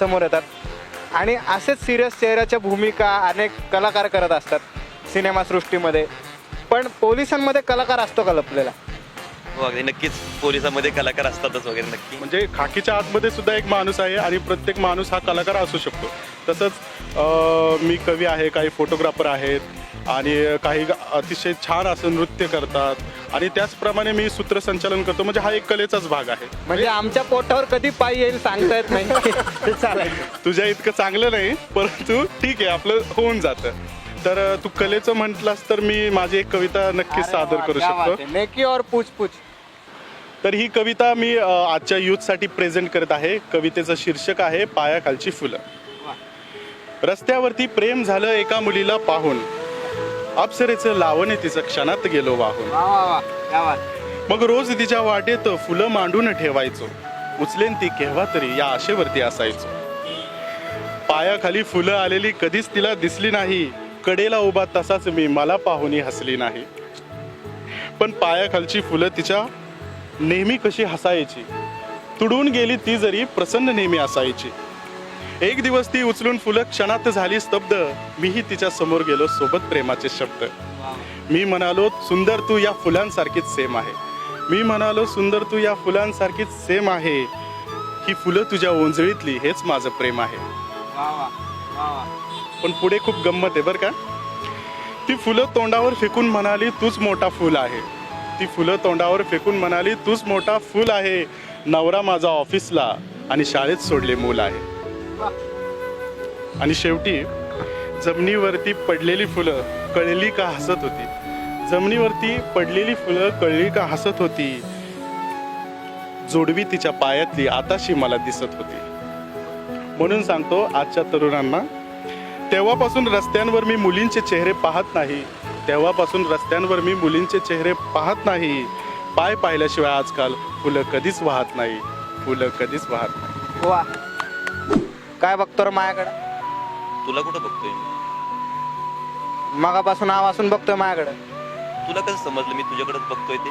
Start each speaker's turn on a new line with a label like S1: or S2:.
S1: समोर येतात आणि असेच सिरियस चेहऱ्याच्या भूमिका अनेक कलाकार करत असतात सिनेमासृष्टीमध्ये. पण पोलिसांमध्ये कलाकार असतो का लपलेला?
S2: हो अगदी नक्कीच पोलिसांमध्ये कलाकार असतातच वगैरे नक्की.
S3: म्हणजे खाकीच्या आतमध्ये सुद्धा एक माणूस आहे आणि प्रत्येक माणूस हा कलाकार असू शकतो. तसंच मी कवी आहे, काही फोटोग्राफर आहेत आणि काही अतिशय छान असं नृत्य करतात आणि त्याचप्रमाणे मी सूत्रसंचालन करतो. म्हणजे हा एक कलेचाच भाग आहे.
S1: म्हणजे आमच्या पोटावर कधी पाय येईल सांगता येत नाही. ते चालायचं.
S3: तुझ्या इतकं चांगलं नाही, परंतु ठीक आहे, आपलं होऊन जातं. तर तू कलेचं म्हटलास तर मी माझी एक कविता नक्कीच सादर करू शकतो.
S1: नेकी और पूछ पूछ.
S3: तर ही कविता मी आजच्या यूथसाठी प्रेझेंट करत आहे. कवितेचं शीर्षक आहे पायाखालची फुलं. रस्त्यावरती प्रेम झालं एका मुलीला पाहून, अप्सरेचं लावण्य तिचं क्षणात गेलो वाहून.
S1: वा वा वा, क्या बात.
S3: मग रोज तिच्या वाटेत फुलं मांडून ठेवायचो, उचलेन ती केव्हा तरी या आशेवरती असायचो. पायाखाली फुलं आलेली कधीच तिला दिसली नाही, कडेला उभा तसाच मी, मला पाहुनी हसली नाही. पण पायाखालची फुलं तिच्या नेहमी कशी हसायची, तुडून गेली ती जरी प्रसन्न नेहमी असायची. एक दिवस ती उचलून फुलं क्षणात झाली स्तब्ध, मीही तिच्या समोर गेलो सोबत प्रेमाचे शब्द. मी म्हणालो सुंदर तू या फुलांसारखीच सेम आहे, मी म्हणालो सुंदर तू या फुलांसारखीच सेम आहे, ही फुलं तुझ्या ओंजळीतली हेच माझं प्रेम आहे. पण पुढे खूप गंमत आहे बरं का. ती फुलं तोंडावर फेकून म्हणाली तूच मोठा फुल आहे, ती फुलं तोंडावर फेकून म्हणाली तूच मोठा फुल आहे, नवरा माझा ऑफिसला आणि शाळेत सोडले मूल आहे. आणि शेवटी जमिनीवरती पडलेली फुलं कळली का हसत होती, जमिनीवरती पडलेली फुलं कळली का हसत होती, जोडवी तिच्या पायातली आताशी मला दिसत होती. म्हणून सांगतो आजच्या तरुणांना, तेव्हापासून रस्त्यांवर मी मुलींचे चेहरे पाहत नाही, तेव्हापासून रस्त्यांवर मी मुलींचे चेहरे पाहत नाही. पाय पाहिल्याशिवाय आजकाल फुलं कधीच वाहत नाही, फुलं कधीच वाहत नाही.
S1: वा, काय बघतो रे माझ्याकडे?
S2: तुला कुठं बघतोय?
S1: मगापासून आवासून बघतोय माझ्याकडे.
S2: तुला कसं समजलं मी तुझ्याकडेच बघतोय ते?